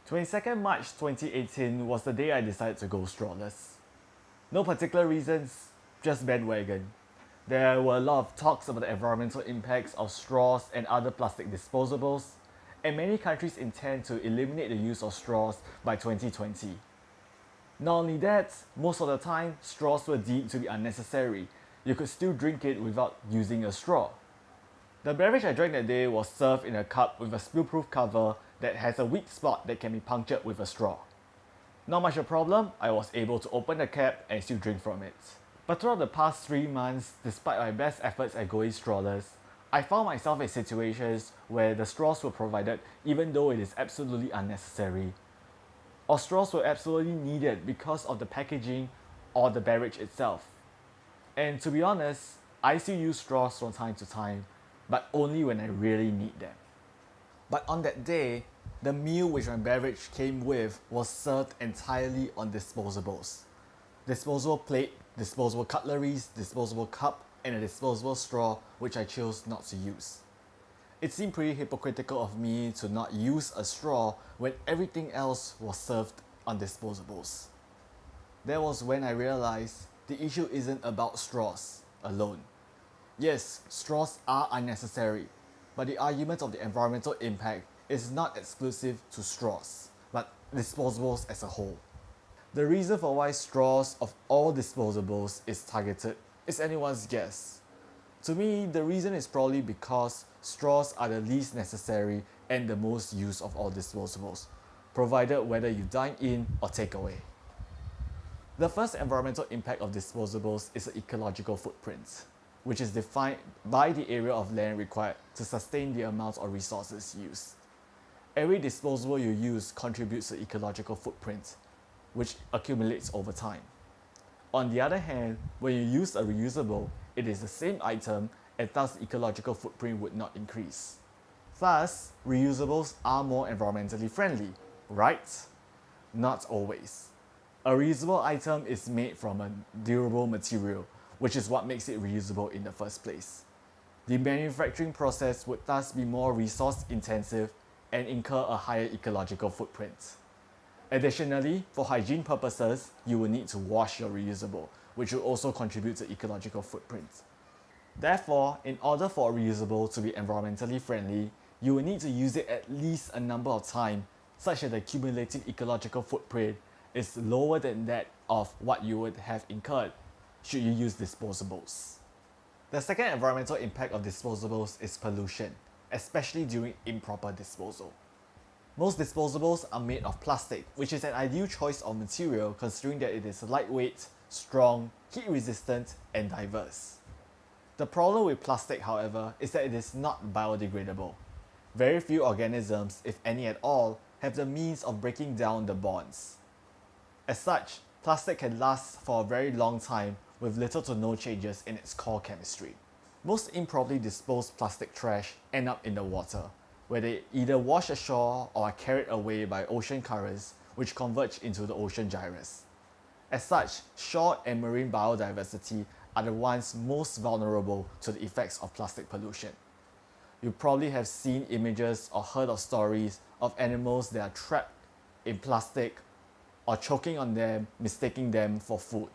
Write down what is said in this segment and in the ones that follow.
22nd March 2018 was the day I decided to go strawless. No particular reasons, just bandwagon. There were a lot of talks about the environmental impacts of straws and other plastic disposables, and many countries intend to eliminate the use of straws by 2020. Not only that, most of the time, straws were deemed to be unnecessary. You could still drink it without using a straw. The beverage I drank that day was served in a cup with a spill-proof cover that has a weak spot that can be punctured with a straw. Not much a problem, I was able to open the cap and still drink from it. But throughout the past 3 months, despite my best efforts at going strawless, I found myself in situations where the straws were provided even though it is absolutely unnecessary. Or straws were absolutely needed because of the packaging or the beverage itself. And to be honest, I still use straws from time to time, but only when I really need them. But on that day, the meal which my beverage came with was served entirely on disposables. Disposable plate, disposable cutleries, disposable cup, and a disposable straw which I chose not to use. It seemed pretty hypocritical of me to not use a straw when everything else was served on disposables. That was when I realized the issue isn't about straws alone. Yes, straws are unnecessary, but the argument of the environmental impact is not exclusive to straws, but disposables as a whole. The reason for why straws of all disposables is targeted is anyone's guess. To me, the reason is probably because straws are the least necessary and the most used of all disposables, provided whether you dine in or take away. The first environmental impact of disposables is the ecological footprint, which is defined by the area of land required to sustain the amount of resources used. Every disposable you use contributes to ecological footprint, which accumulates over time. On the other hand, when you use a reusable, it is the same item and thus the ecological footprint would not increase. Thus, reusables are more environmentally friendly, right? Not always. A reusable item is made from a durable material, which is what makes it reusable in the first place. The manufacturing process would thus be more resource intensive and incur a higher ecological footprint. Additionally, for hygiene purposes, you will need to wash your reusable, which will also contribute to ecological footprint. Therefore, in order for a reusable to be environmentally friendly, you will need to use it at least a number of times, such that the cumulative ecological footprint is lower than that of what you would have incurred should you use disposables. The second environmental impact of disposables is pollution, especially during improper disposal. Most disposables are made of plastic, which is an ideal choice of material considering that it is lightweight, strong, heat-resistant, and diverse. The problem with plastic, however, is that it is not biodegradable. Very few organisms, if any at all, have the means of breaking down the bonds. As such, plastic can last for a very long time with little to no changes in its core chemistry. Most improperly disposed plastic trash end up in the water, where they either wash ashore or are carried away by ocean currents, which converge into the ocean gyres. As such, shore and marine biodiversity are the ones most vulnerable to the effects of plastic pollution. You probably have seen images or heard of stories of animals that are trapped in plastic or choking on them, mistaking them for food.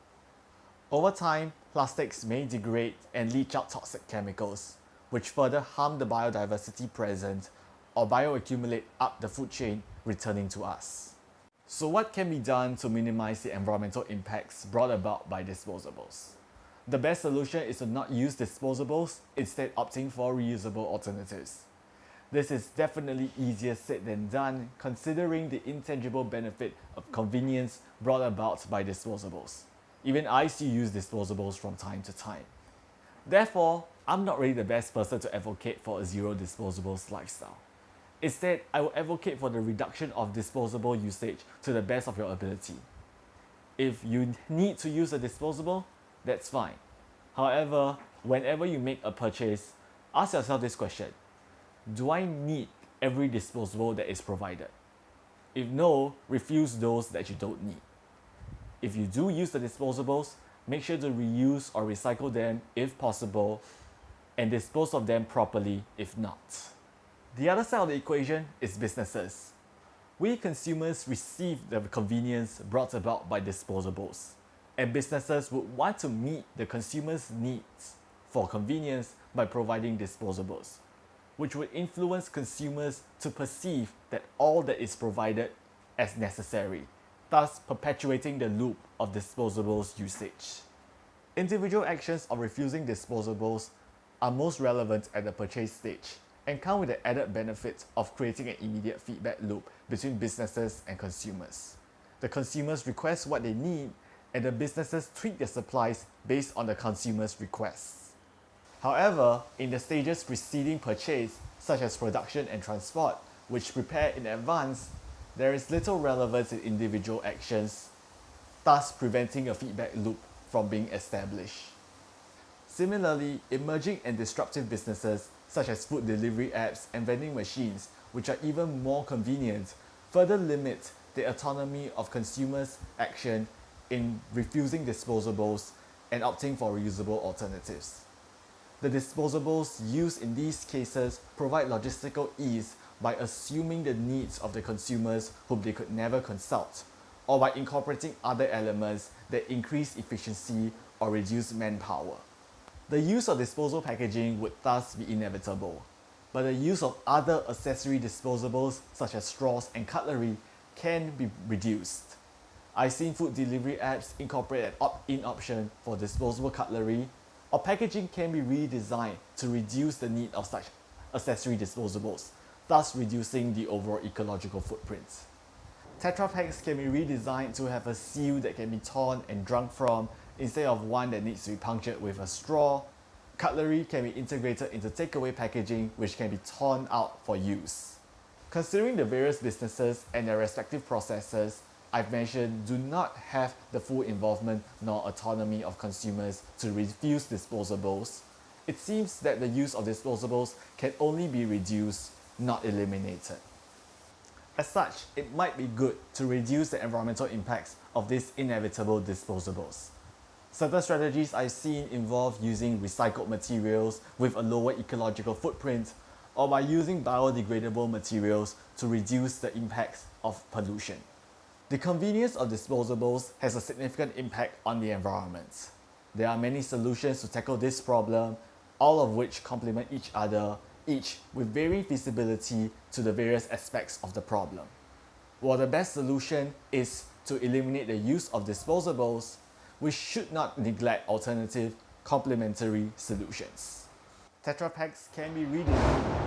Over time, plastics may degrade and leach out toxic chemicals, which further harm the biodiversity present or bioaccumulate up the food chain, returning to us. So what can be done to minimize the environmental impacts brought about by disposables? The best solution is to not use disposables, instead opting for reusable alternatives. This is definitely easier said than done, considering the intangible benefit of convenience brought about by disposables. Even I still use disposables from time to time. Therefore, I'm not really the best person to advocate for a zero disposables lifestyle. Instead, I will advocate for the reduction of disposable usage to the best of your ability. If you need to use a disposable, that's fine. However, whenever you make a purchase, ask yourself this question: do I need every disposable that is provided? If no, refuse those that you don't need. If you do use the disposables, make sure to reuse or recycle them if possible, and dispose of them properly if not. The other side of the equation is businesses. We consumers receive the convenience brought about by disposables, and businesses would want to meet the consumers' needs for convenience by providing disposables, which would influence consumers to perceive that all that is provided as necessary, thus perpetuating the loop of disposables usage. Individual actions of refusing disposables are most relevant at the purchase stage and come with the added benefit of creating an immediate feedback loop between businesses and consumers. The consumers request what they need, and the businesses tweak their supplies based on the consumers' requests. However, in the stages preceding purchase, such as production and transport, which prepare in advance, there is little relevance in individual actions, thus preventing a feedback loop from being established. Similarly, emerging and disruptive businesses such as food delivery apps and vending machines, which are even more convenient, further limit the autonomy of consumers' action in refusing disposables and opting for reusable alternatives. The disposables used in these cases provide logistical ease by assuming the needs of the consumers whom they could never consult, or by incorporating other elements that increase efficiency or reduce manpower. The use of disposable packaging would thus be inevitable, but the use of other accessory disposables such as straws and cutlery can be reduced. I've seen food delivery apps incorporate an opt-in option for disposable cutlery, or packaging can be redesigned to reduce the need of such accessory disposables, thus reducing the overall ecological footprint. Tetra Paks can be redesigned to have a seal that can be torn and drunk from instead of one that needs to be punctured with a straw. Cutlery can be integrated into takeaway packaging, which can be torn out for use. Considering the various businesses and their respective processes I've mentioned do not have the full involvement nor autonomy of consumers to refuse disposables, it seems that the use of disposables can only be reduced, not eliminated. As such, it might be good to reduce the environmental impacts of these inevitable disposables. Certain strategies I've seen involve using recycled materials with a lower ecological footprint, or by using biodegradable materials to reduce the impacts of pollution. The convenience of disposables has a significant impact on the environment. There are many solutions to tackle this problem, all of which complement each other, each with varying feasibility to the various aspects of the problem. While the best solution is to eliminate the use of disposables, we should not neglect alternative, complementary solutions. Tetra Paks can be redesigned